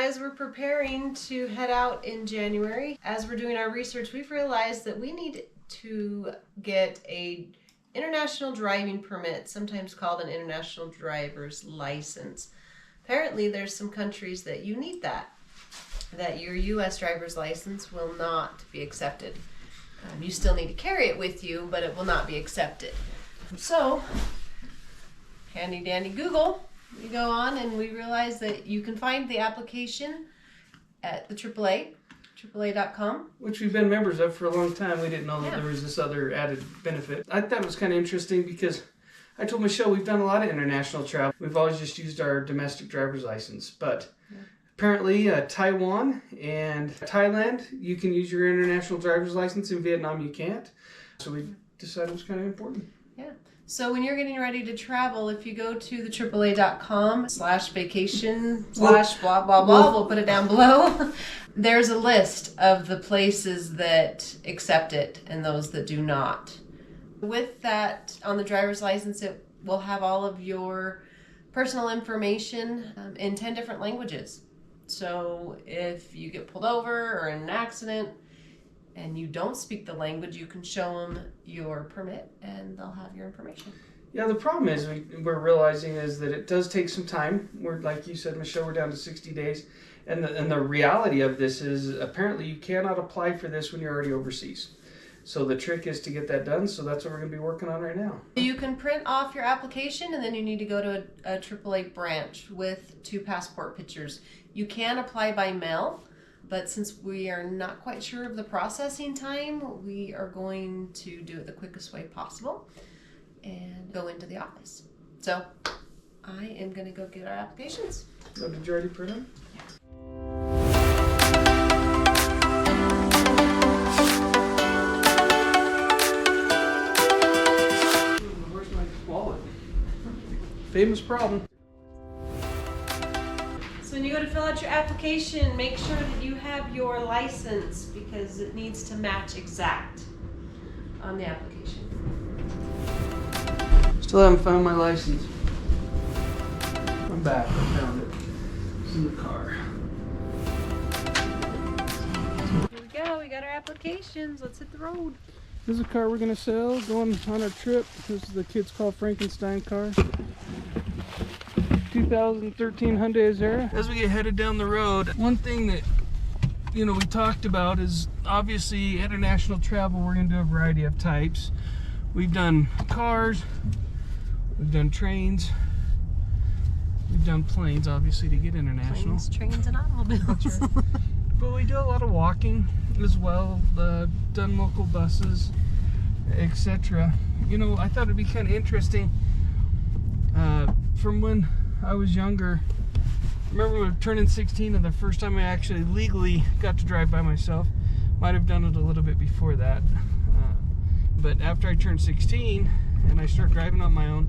as we're preparing to head out in January, as we're doing our research, we've realized that we need to get a international driving permit, sometimes called an international driver's license. Apparently there's some countries that you need that your U.S. driver's license will not be accepted. You still need to carry it with you, but it will not be accepted. So, handy dandy Google, we go on and we realize that you can find the application at the AAA, AAA.com. Which we've been members of for a long time. We didn't know that there was this other added benefit. I thought it was kind of interesting because I told Michelle we've done a lot of international travel. We've always just used our domestic driver's license, but apparently Taiwan and Thailand, you can use your international driver's license. In Vietnam, you can't. So we decided it was kind of important. Yeah. So when you're getting ready to travel, if you go to the AAA.com/vacation/blah, blah, blah, we'll put it down below. There's a list of the places that accept it and those that do not. With that, on the driver's license, it will have all of your personal information in 10 different languages. So if you get pulled over or in an accident and you don't speak the language, you can show them your permit and they'll have your information. Yeah, the problem is we're realizing is that it does take some time. We're, like you said, Michelle, we're down to 60 days. And the reality of this is apparently you cannot apply for this when you're already overseas. So the trick is to get that done. So that's what we're going to be working on right now. You can print off your application and then you need to go to a AAA branch with 2 passport pictures. You can apply by mail, but since we are not quite sure of the processing time, we are going to do it the quickest way possible and go into the office. So I am going to go get our applications. So did you already print them? Where's my wallet? Famous problem. So when you go to fill out your application, make sure that you have your license because it needs to match exact on the application. Still haven't found my license. I'm back. I found it. It's in the car. Here we go. We got our applications. Let's hit the road. This is a car we're going to sell, going on our trip. This is the kids call Frankenstein car. 2013 Hyundai Azera. As we get headed down the road, one thing that we talked about is obviously international travel. We're going to do a variety of types. We've done cars, we've done trains, we've done planes, obviously, to get international. Planes, trains, and automobiles. That's right. But we do a lot of walking as well, done local buses, etc. I thought it'd be kind of interesting from when I was younger. I remember turning 16 and the first time I actually legally got to drive by myself. Might have done it a little bit before that. But after I turned 16 and I start driving on my own,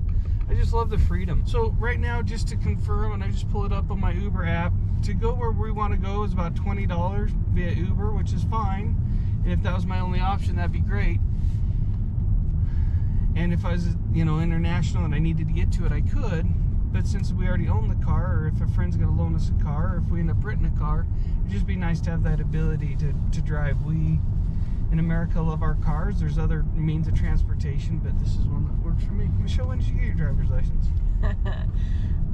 I just love the freedom. So right now, just to confirm, and I just pull it up on my Uber app, to go where we want to go is about $20 via Uber, which is fine. And if that was my only option, that'd be great. And if I was, international and I needed to get to it, I could. But since we already own the car, or if a friend's going to loan us a car, or if we end up renting a car, it'd just be nice to have that ability to drive. We, in America, love our cars. There's other means of transportation, but this is one that works for me. Michelle, when did you get your driver's license?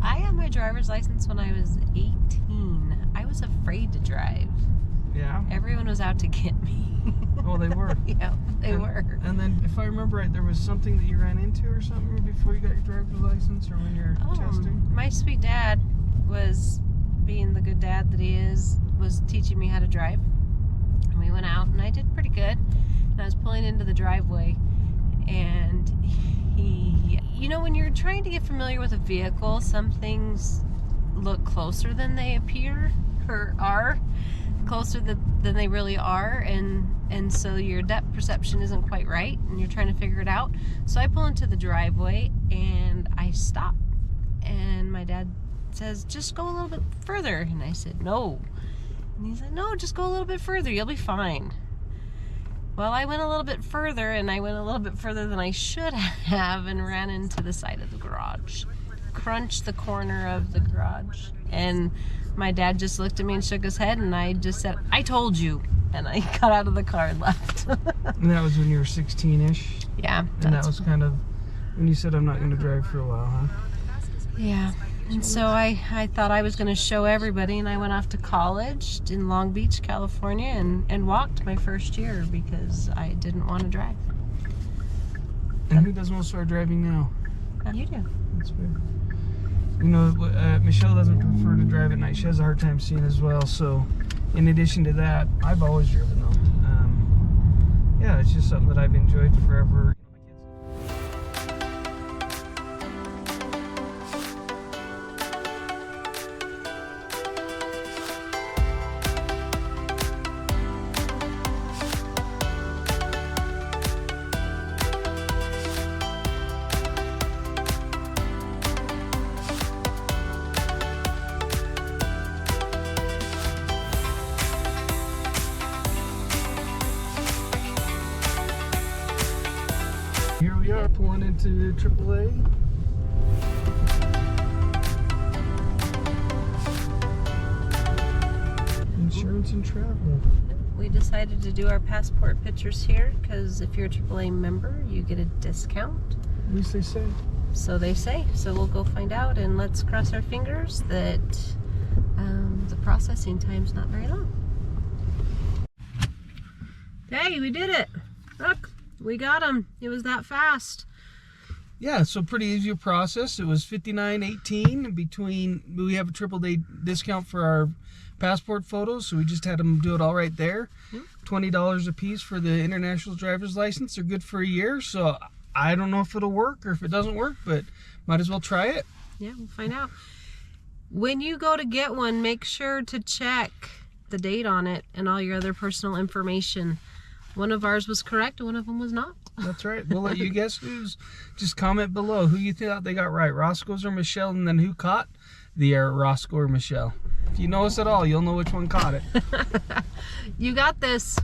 I got my driver's license when I was 18. I was afraid to drive. Yeah? Everyone was out to get me. Oh, they were? Yeah, they were. And then, if I remember right, there was something that you ran into or something before you got your driver's license, or when you're testing? My sweet dad was, being the good dad that he is, was teaching me how to drive. And we went out, and I did pretty good. And I was pulling into the driveway, and he... when you're trying to get familiar with a vehicle, some things look closer than they appear, or are closer than they really are, and so your depth perception isn't quite right, and you're trying to figure it out. So I pull into the driveway, and I stop, and my dad says, just go a little bit further, and I said, no. And he's like, no, just go a little bit further, you'll be fine. Well, I went a little bit further, and I went a little bit further than I should have, and ran into the side of the garage. crunch the corner of the garage. And my dad just looked at me and shook his head, and I just said, "I told you." And I got out of the car and left. And that was when you were 16-ish? Yeah. And that was kind of when you said, "I'm not going to drive for a while," huh? Yeah. And so I thought I was going to show everybody, and I went off to college in Long Beach, California, and walked my first year because I didn't want to drive. And who does most of our driving now? You do. That's fair. You know, Michelle doesn't prefer to drive at night. She has a hard time seeing as well. So, in addition to that, I've always driven though. Yeah, it's just something that I've enjoyed forever. Here we are pulling into AAA. Insurance and travel. We decided to do our passport pictures here because if you're a AAA member, you get a discount. At least they say. So they say. So we'll go find out, and let's cross our fingers that the processing time's not very long. Hey, we did it! Look, we got them. It was that fast. Yeah, so pretty easy process. It was $59.18 between. We have a AAA discount for our passport photos, so we just had them do it all right there. $20 a piece for the international driver's license. They're good for a year, so I don't know if it'll work or if it doesn't work, but might as well try it. Yeah, we'll find out. When you go to get one, make sure to check the date on it and all your other personal information. One of ours was correct, one of them was not. That's right. We'll let you guess who's. Just comment below who you thought they got right, Roscoe's or Michelle, and then who caught the Roscoe or Michelle. If you know us at all, you'll know which one caught it. You got this.